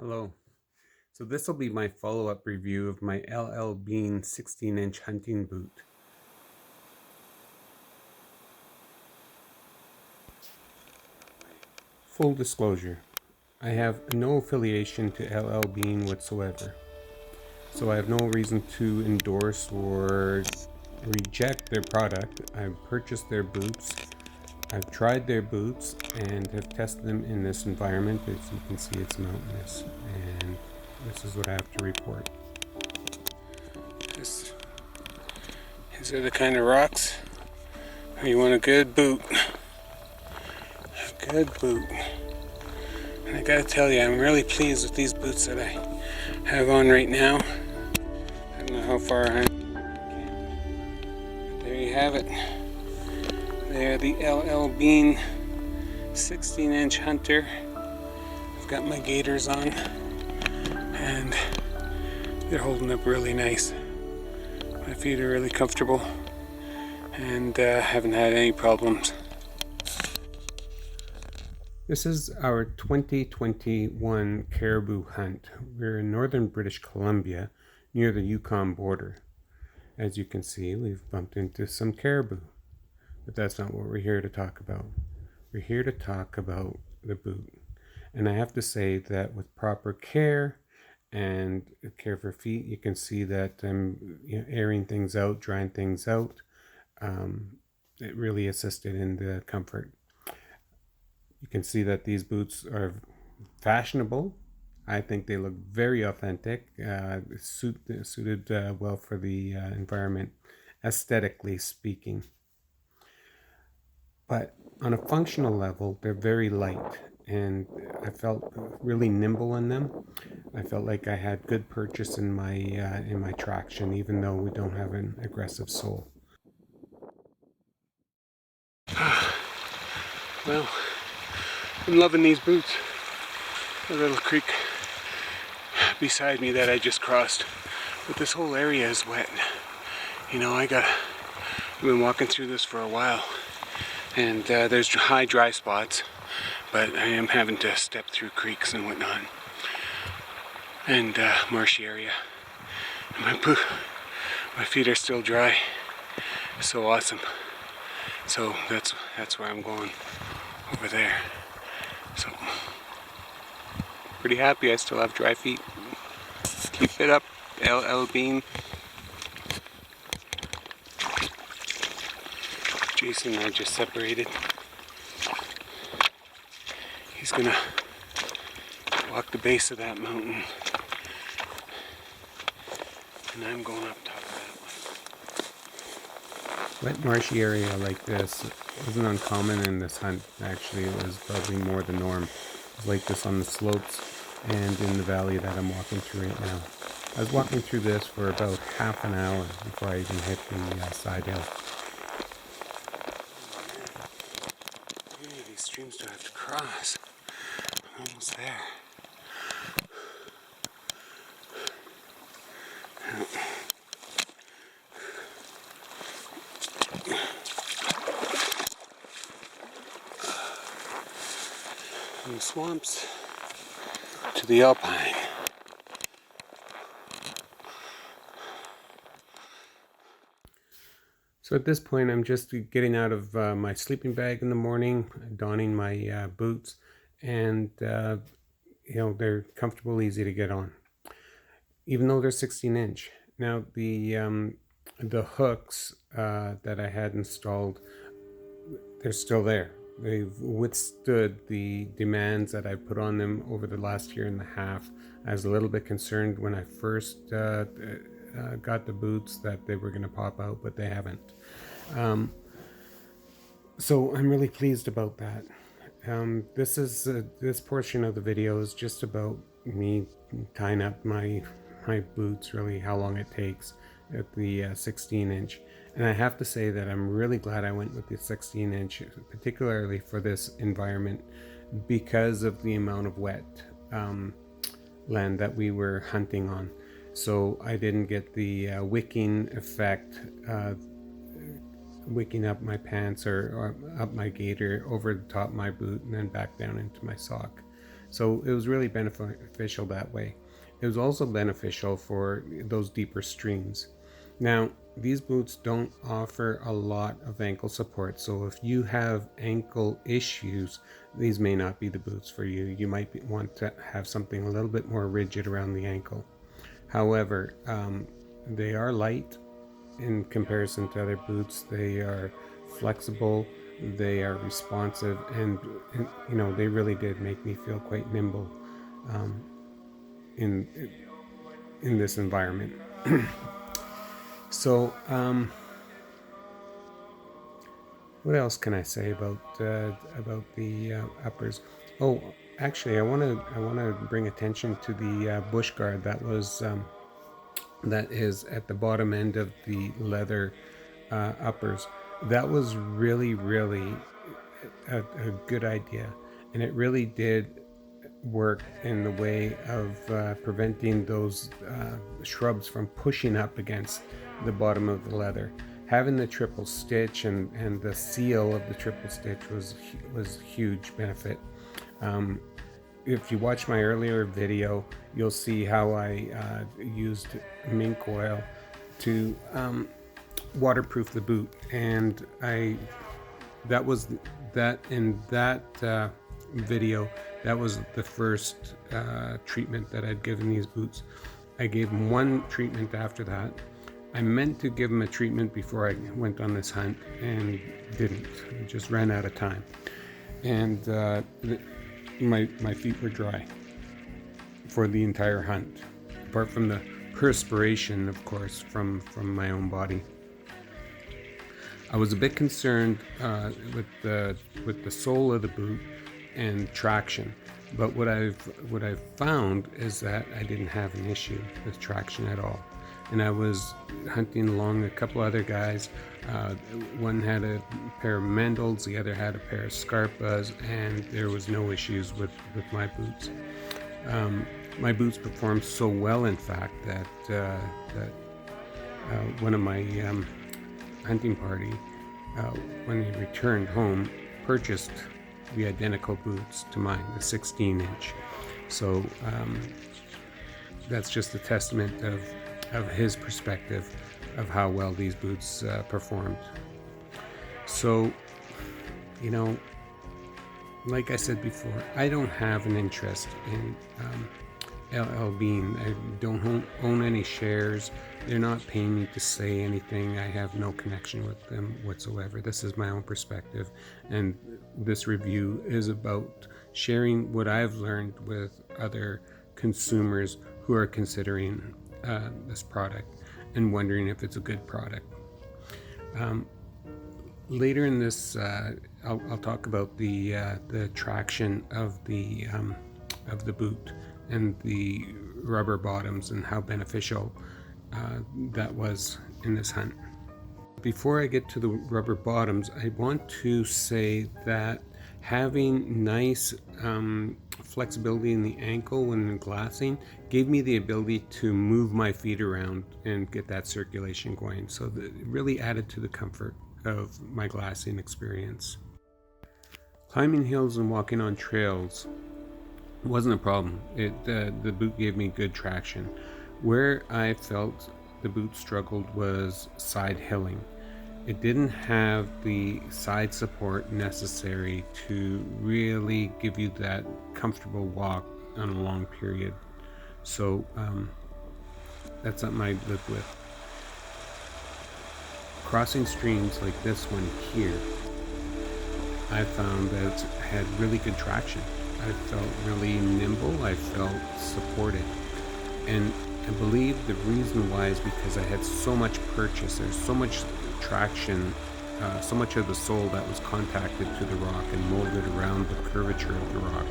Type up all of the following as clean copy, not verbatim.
Hello. So this will be my follow-up review of my LL Bean 16-inch hunting boot. Full disclosure, I have no affiliation to LL Bean whatsoever. So I have no reason to endorse or reject their product. I've purchased their boots. I've tried their boots and have tested them in this environment. As you can see, it's mountainous, and this is what I have to report. These are the kind of rocks where you want a good boot. A good boot. And I gotta tell you, I'm really pleased with these boots that I have on right now. I don't know how far I'm. But there you have it. They're the LL Bean 16-inch Hunter. I've got my gaiters on, and they're holding up really nice. My feet are really comfortable, and haven't had any problems. This is our 2021 Caribou Hunt. We're in northern British Columbia, near the Yukon border. As you can see, we've bumped into some caribou. But that's not what we're here to talk about. We're here to talk about the boot. And I have to say that with proper care and care for feet, you can see that I'm airing things out, drying things out. It really assisted in the comfort. You can see that these boots are fashionable. I think they look very authentic, suited well for the environment, aesthetically speaking. But on a functional level, they're very light, and I felt really nimble in them. I felt like I had good purchase in my traction, even though we don't have an aggressive sole. Well, I'm loving these boots. A little creek beside me that I just crossed, but this whole area is wet. You know, I've been walking through this for a while, and there's high dry spots, but I am having to step through creeks and whatnot, and marshy area. And my feet are still dry. So awesome. So that's where I'm going, over there. So pretty happy I still have dry feet. Keep it up, LL Bean. Jason and I just separated. He's gonna walk the base of that mountain, and I'm going up top of that one. Wet marshy area like this isn't uncommon in this hunt. Actually, it was probably more the norm. It was like this on the slopes and in the valley that I'm walking through right now. I was walking through this for about half an hour before I even hit the side hill. How many of these streams do I have to cross? I'm almost there. From the swamps to the alpine. So at this point, I'm just getting out of my sleeping bag in the morning, donning my boots, and they're comfortable, easy to get on, even though they're 16-inch. Now the hooks that I had installed, they're still there. They've withstood the demands that I put on them over the last year and a half. I was a little bit concerned when I first got the boots that they were going to pop out, but they haven't. So I'm really pleased about that. This portion of the video is just about me tying up my boots, really how long it takes at the 16-inch. And I have to say that I'm really glad I went with the 16-inch, particularly for this environment, because of the amount of wet land that we were hunting on. So I didn't get the wicking effect, wicking up my pants or up my gaiter over the top of my boot and then back down into my sock. So it was really beneficial that way. It was also beneficial for those deeper streams. Now, these boots don't offer a lot of ankle support, so if you have ankle issues, these may not be the boots for you. You might want to have something a little bit more rigid around the ankle. However, they are light in comparison to other boots. They are flexible, they are responsive, and you know, they really did make me feel quite nimble in this environment. So what else can I say about the uppers? Oh, actually, I want to bring attention to the bush guard that is at the bottom end of the leather uppers. That was really a good idea, and it really did work in the way of preventing those shrubs from pushing up against the bottom of the leather. Having the triple stitch and the seal of the triple stitch was huge benefit. If you watch my earlier video, you'll see how I used mink oil to waterproof the boot, and that video, that was the first treatment that I'd given these boots. I gave them one treatment after that. I meant to give them a treatment before I went on this hunt and didn't. I just ran out of time. And my feet were dry for the entire hunt, apart from the perspiration, of course, from my own body. I was a bit concerned with the sole of the boot and traction, but what I've found is that I didn't have an issue with traction at all. And I was hunting along a couple other guys. One had a pair of Mendels, the other had a pair of Scarpas, and there was no issues with my boots. My boots performed so well, in fact, that one of my hunting party, when they returned home, purchased the identical boots to mine, the 16-inch. So that's just a testament of his perspective of how well these boots performed. So, you know, like I said before, I don't have an interest in LL Bean. I don't own any shares. They're not paying me to say anything. I have no connection with them whatsoever. This is my own perspective, and this review is about sharing what I've learned with other consumers who are considering this product and wondering if it's a good product. Later in this, I'll talk about the traction of the boot and the rubber bottoms and how beneficial that was in this hunt. Before I get to the rubber bottoms, I want to say that having nice flexibility in the ankle when glassing gave me the ability to move my feet around and get that circulation going. So it really added to the comfort of my glassing experience. Climbing hills and walking on trails wasn't a problem. The boot gave me good traction. Where I felt the boot struggled was side hilling. It didn't have the side support necessary to really give you that comfortable walk on a long period. So that's something I lived with. Crossing streams like this one here, I found that it had really good traction. I felt really nimble. I felt supported. And I believe the reason why is because I had so much purchase. There's so much traction, so much of the sole that was contacted to the rock and molded around the curvature of the rock.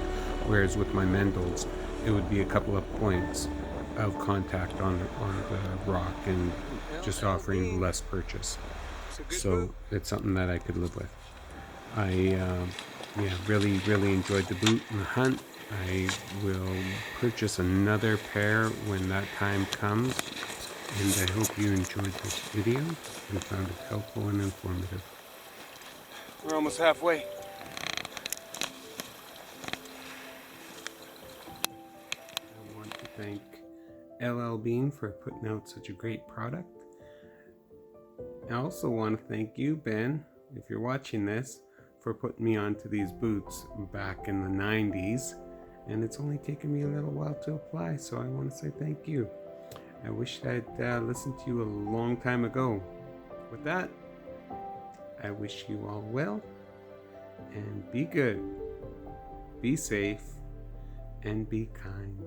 Whereas with my Mendels, it would be a couple of points of contact on the rock and just offering less purchase. So it's something that I could live with. I really enjoyed the boot and the hunt. I will purchase another pair when that time comes, and I hope you enjoyed this video and found it helpful and informative. We're almost halfway. thank LL Bean for putting out such a great product. I also want to thank you, Ben, if you're watching this, for putting me onto these boots back in the 90s. And it's only taken me a little while to apply, so I want to say thank you. I wish I'd listened to you a long time ago. With that, I wish you all well, and be good, be safe, and be kind.